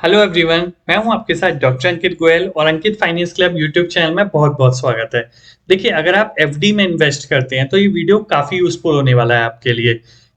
Hello everyone, मैं हूं आपके साथ डॉक्टर अंकित गोयल और अंकित फाइनेंस क्लब यूट्यूब चैनल में बहुत बहुत स्वागत है। देखिए, अगर आप एफडी में इन्वेस्ट करते हैं तो ये वीडियो काफ़ी यूजफुल होने वाला है आपके लिए,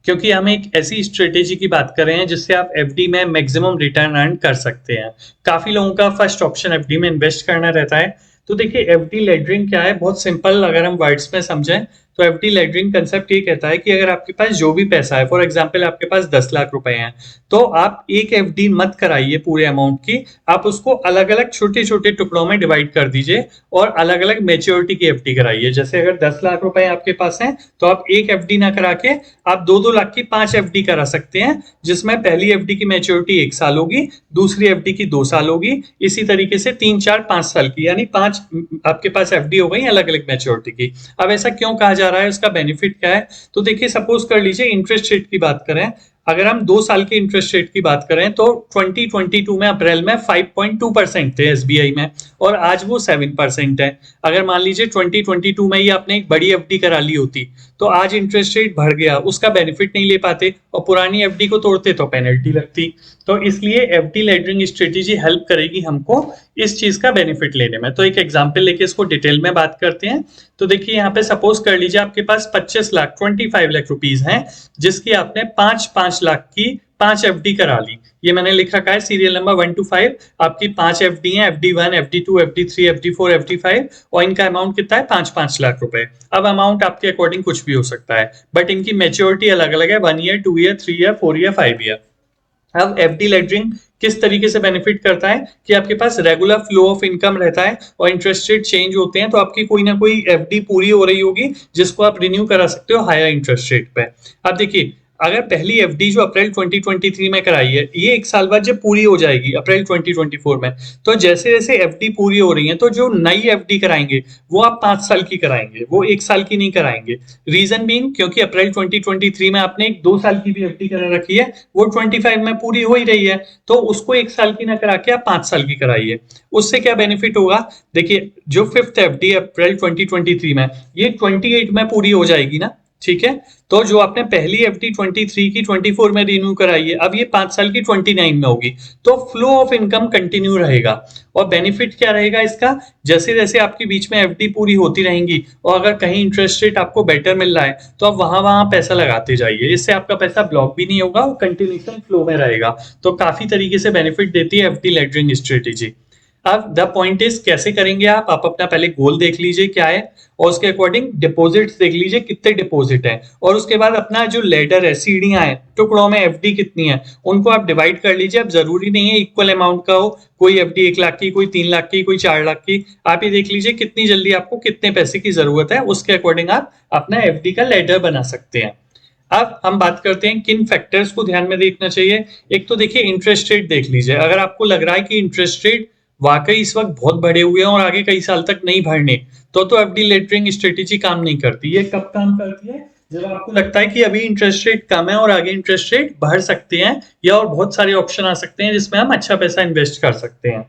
क्योंकि हम एक ऐसी स्ट्रेटेजी की बात कर रहे हैं जिससे आप एफडी में मैक्सिमम रिटर्न अर्न कर सकते हैं। काफ़ी लोगों का फर्स्ट ऑप्शन एफडी में इन्वेस्ट करना रहता है। तो देखिए, एफडी लेडरिंग क्या है, बहुत सिंपल अगर हम वर्ड्स में समझें तो एफडी लेडरिंग कंसेप्ट ये कहता है कि अगर आपके पास जो भी पैसा है, फॉर एग्जांपल आपके पास 10 लाख रुपए हैं, तो आप एक एफडी मत कराइए पूरे अमाउंट की। आप उसको अलग अलग छोटे छोटे टुकड़ों में डिवाइड कर दीजिए और अलग अलग मेच्योरिटी की एफडी कराइए। जैसे अगर 10 लाख रुपए आपके पास हैं तो आप एक एफडी ना करा के आप 2-2 लाख की 5 एफडी करा सकते हैं, जिसमें पहली एफडी की मेच्योरिटी 1 साल होगी, दूसरी एफडी की 2 साल होगी, इसी तरीके से 3, 4, 5 साल की, यानी 5 आपके पास एफडी हो गई अलग अलग मेच्योरिटी की। अब ऐसा क्यों कहा जा रहा है, उसका बेनिफिट क्या है? तो देखिए, सपोज कर लीजिए इंटरेस्ट रेट की बात करें। अगर हम 2 साल के इंटरेस्ट रेट की बात करें तो 2022 में अप्रैल में 5.2% थे एसबीआई में, और आज वो 7% है। अगर मान लीजिए 2022 में ही आपने एक बड़ी एफडी करा ली होती तो आज इंटरेस्ट रेट बढ़ गया, उसका बेनिफिट नहीं ले पाते और पुरानी एफडी को तोड़ते तो पेनल्टी लगती। तो इसलिए एफडी लेडरिंग स्ट्रेटेजी हेल्प करेगी हमको इस चीज का बेनिफिट लेने में। तो एक एग्जांपल लेके इसको डिटेल में बात करते हैं। तो देखिए, यहाँ पे सपोज कर लीजिए आपके पास 25 लाख रुपीज हैं, जिसकी आपने 5-5 लाख की 5 एफडी करा ली। ये मैंने लिखा का है सीरियल नंबर 1 to 5। आपकी 5 एफडी है, FD1, FD2, FD3, FD4, FD5, और इनका अमाउंट कितना है? 5-5 लाख रुपए। अब अमाउंट आपके अकॉर्डिंग कुछ भी हो सकता है, बट इनकी मेच्योरिटी अलग अलग है, 1 year, 2 year, 3 year, 4 year, 5 year. अब एफडी लेडरिंग किस तरीके से बेनिफिट करता है कि आपके पास रेगुलर फ्लो ऑफ इनकम रहता है और इंटरेस्ट रेट चेंज होते हैं, तो आपकी कोई ना कोई एफडी पूरी हो रही होगी जिसको आप रिन्यू करा सकते हो हायर इंटरेस्ट रेट पे। अब देखिए, अगर पहली एफडी जो अप्रैल 2023 में कराई है, ये 1 साल बाद जब पूरी हो जाएगी अप्रैल 2024 में, तो जैसे जैसे एफडी पूरी हो रही है तो जो नई एफडी कराएंगे वो आप 5 साल की कराएंगे, वो 1 साल की नहीं कराएंगे। रीजन बीइंग, क्योंकि अप्रैल 2023 में आपने एक 2 साल की भी एफडी करा रखी है, वो 25 में पूरी हो ही रही है, तो उसको 1 साल की ना करा के आप 5 साल की कराइए। उससे क्या बेनिफिट होगा? देखिए, जो फिफ्थ एफडी अप्रैल 2023 में, ये 28 में पूरी हो जाएगी ना, ठीक है? तो जो आपने पहली एफडी 23 की 24 में रिन्यू कराई है, अब ये 5 साल की 29 में होगी, तो फ्लो ऑफ इनकम कंटिन्यू रहेगा। और बेनिफिट क्या रहेगा इसका? जैसे जैसे आपकी बीच में एफडी पूरी होती रहेंगी और अगर कहीं इंटरेस्ट रेट आपको बेटर मिल रहा है तो आप वहां वहां पैसा लगाते जाइए, इससे आपका पैसा ब्लॉक भी नहीं होगा और कंटिन्यूशन फ्लो में रहेगा। तो काफी तरीके से बेनिफिट देती है एफडी लेडरिंग स्ट्रेटेजी। अब द पॉइंट इज, कैसे करेंगे आप अपना पहले गोल देख लीजिए क्या है, और उसके अकॉर्डिंग डिपॉजिट्स देख लीजिए कितने डिपॉजिट है, और उसके बाद अपना जो लेडर है, सीढ़ियां हैं, टुकड़ों में एफडी कितनी है, उनको आप डिवाइड कर लीजिए। अब जरूरी नहीं है इक्वल अमाउंट का हो, कोई एफडी 1 लाख की, कोई 3 लाख की, कोई 4 लाख की। आप ये देख लीजिए कितनी जल्दी आपको कितने पैसे की जरूरत है, उसके अकॉर्डिंग आप अपना एफडी का लेडर बना सकते हैं। अब हम बात करते हैं किन फैक्टर्स को ध्यान में देखना चाहिए। एक तो देखिए, इंटरेस्ट रेट देख लीजिए। अगर आपको लग रहा है कि इंटरेस्ट रेट वाकई इस वक्त बहुत बढ़े हुए हैं और आगे कई साल तक नहीं बढ़ने, तो एफडी लेटरिंग स्ट्रेटेजी काम नहीं करती। ये कब काम करती है? जब आपको लगता है कि अभी इंटरेस्ट रेट कम है और आगे इंटरेस्ट रेट बढ़ सकते हैं, या और बहुत सारे ऑप्शन आ सकते हैं जिसमें हम अच्छा पैसा इन्वेस्ट कर सकते हैं।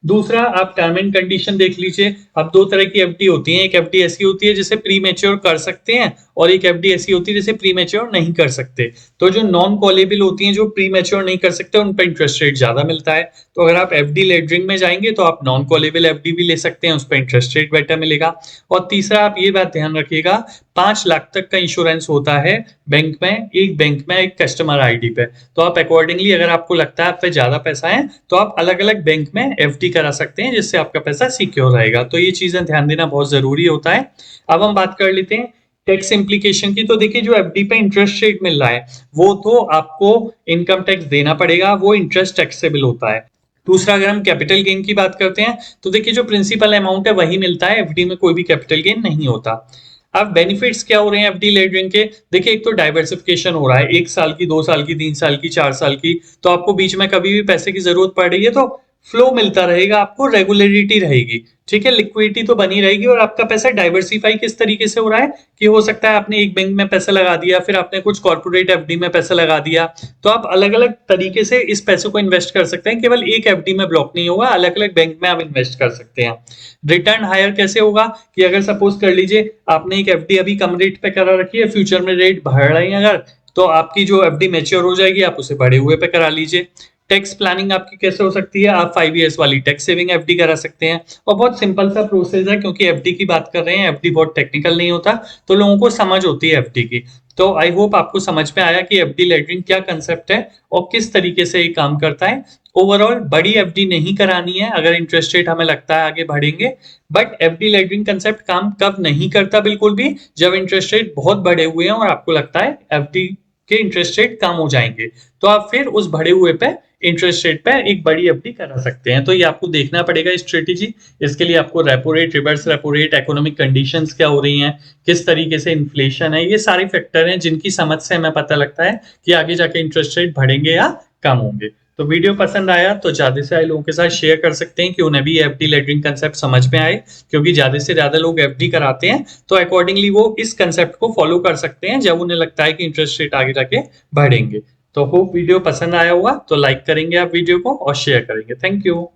दूसरा, आप टर्म एंड कंडीशन देख लीजिए। अब दो तरह की एफडी होती है, एक एफडी ऐसी होती है जिसे प्री मैच्योर कर सकते हैं, और एक एफडी ऐसी होती है जिसे प्री मैच्योर नहीं कर सकते। तो जो नॉन कॉलेबल होती हैं, जो प्री मैच्योर नहीं कर सकते, उन पर इंटरेस्ट रेट ज्यादा मिलता है। तो अगर आप एफडी लेडरिंग में जाएंगे तो आप नॉन कॉलेबल एफडी भी ले सकते हैं, उस पर इंटरेस्ट रेट बेटर मिलेगा। और तीसरा, आप ये बात ध्यान रखिएगा, 5 लाख तक का इंश्योरेंस होता है बैंक में, एक कस्टमर आईडी पे। तो आप अकॉर्डिंगली, अगर आपको लगता है आप पे ज्यादा पैसा है, तो आप अलग अलग बैंक में एफडी करा सकते हैं, जिससे आपका पैसा सिक्योर रहेगा। तो ये चीजें ध्यान देना बहुत जरूरी होता है। अब हम बात कर लेते हैं टैक्स इम्प्लीकेशन की। तो देखिए, जो एफडी पे इंटरेस्ट रेट मिल रहा है वो तो आपको इनकम टैक्स देना पड़ेगा, वो इंटरेस्ट टैक्सेबल होता है। दूसरा, अगर हम कैपिटल गेन की बात करते हैं तो देखिए, जो प्रिंसिपल अमाउंट है वही मिलता है, एफडी में कोई भी कैपिटल गेन नहीं होता। अब बेनिफिट्स क्या हो रहे हैं एफडी लेडरिंग के? देखिए, एक तो डाइवर्सिफिकेशन हो रहा है, 1 साल की, 2 साल की, 3 साल की, 4 साल की। तो आपको बीच में कभी भी पैसे की जरूरत पड़ रही है तो फ्लो मिलता रहेगा, आपको रेगुलरिटी रहेगी, ठीक है? लिक्विडिटी तो बनी रहेगी, और आपका पैसा डाइवर्सिफाई किस तरीके से हो रहा है कि हो सकता है आपने एक बैंक में पैसा लगा दिया, फिर आपने कुछ कॉर्पोरेट एफडी में पैसा लगा दिया, तो आप अलग अलग तरीके से इस पैसे को इन्वेस्ट कर सकते हैं। केवल एक एफडी में ब्लॉक नहीं होगा, अलग अलग बैंक में आप इन्वेस्ट कर सकते हैं। रिटर्न हायर कैसे होगा कि अगर सपोज कर लीजिए आपने एक एफडी अभी कम रेट पे करा रखी है, फ्यूचर में रेट बढ़ रहे हैं अगर, तो आपकी जो एफडी मैच्योर हो जाएगी आप उसे बढ़े हुए पे करा लीजिए। टैक्स प्लानिंग आपकी कैसे हो सकती है, आप 5 इयर्स वाली टैक्स सेविंग एफडी करा सकते हैं। और बहुत सिंपल सा प्रोसेस है, क्योंकि एफडी की बात कर रहे हैं, एफडी बहुत टेक्निकल नहीं होता, तो लोगों को समझ होती है एफडी की। तो आई होप आपको समझ में आया कि एफडी लेडरिंग क्या कंसेप्ट है और किस तरीके से ये काम करता है। ओवरऑल बड़ी एफडी नहीं करानी है अगर इंटरेस्ट रेट हमें लगता है आगे बढ़ेंगे, बट एफडी लेडरिंग कंसेप्ट काम कब नहीं करता बिल्कुल भी, जब इंटरेस्ट रेट बहुत बढ़े हुए हैं और आपको लगता है एफडी के इंटरेस्ट रेट कम हो जाएंगे, तो आप फिर उस बढ़े हुए पे इंटरेस्ट रेट पे एक बड़ी एफडी करा सकते हैं। तो ये आपको देखना पड़ेगा स्ट्रेटेजी। इसके लिए आपको repo rate, reverse repo rate, economic conditions क्या हो रही हैं, किस तरीके से इन्फ्लेशन है, ये सारे फैक्टर हैं जिनकी समझ से हमें पता लगता है कि आगे जाके इंटरेस्ट रेट बढ़ेंगे या कम होंगे। तो वीडियो पसंद आया तो ज्यादा से ज्यादा लोगों के साथ शेयर कर सकते हैं कि उन्हें भी एफडी लेडरिंग कंसेप्ट समझ में आए, क्योंकि ज्यादा से ज्यादा लोग एफडी कराते हैं तो अकॉर्डिंगली वो इस कंसेप्ट को फॉलो कर सकते हैं जब उन्हें लगता है कि इंटरेस्ट रेट आगे जाके बढ़ेंगे। तो होप वीडियो पसंद आया होगा, तो लाइक करेंगे आप वीडियो को और शेयर करेंगे। Thank you.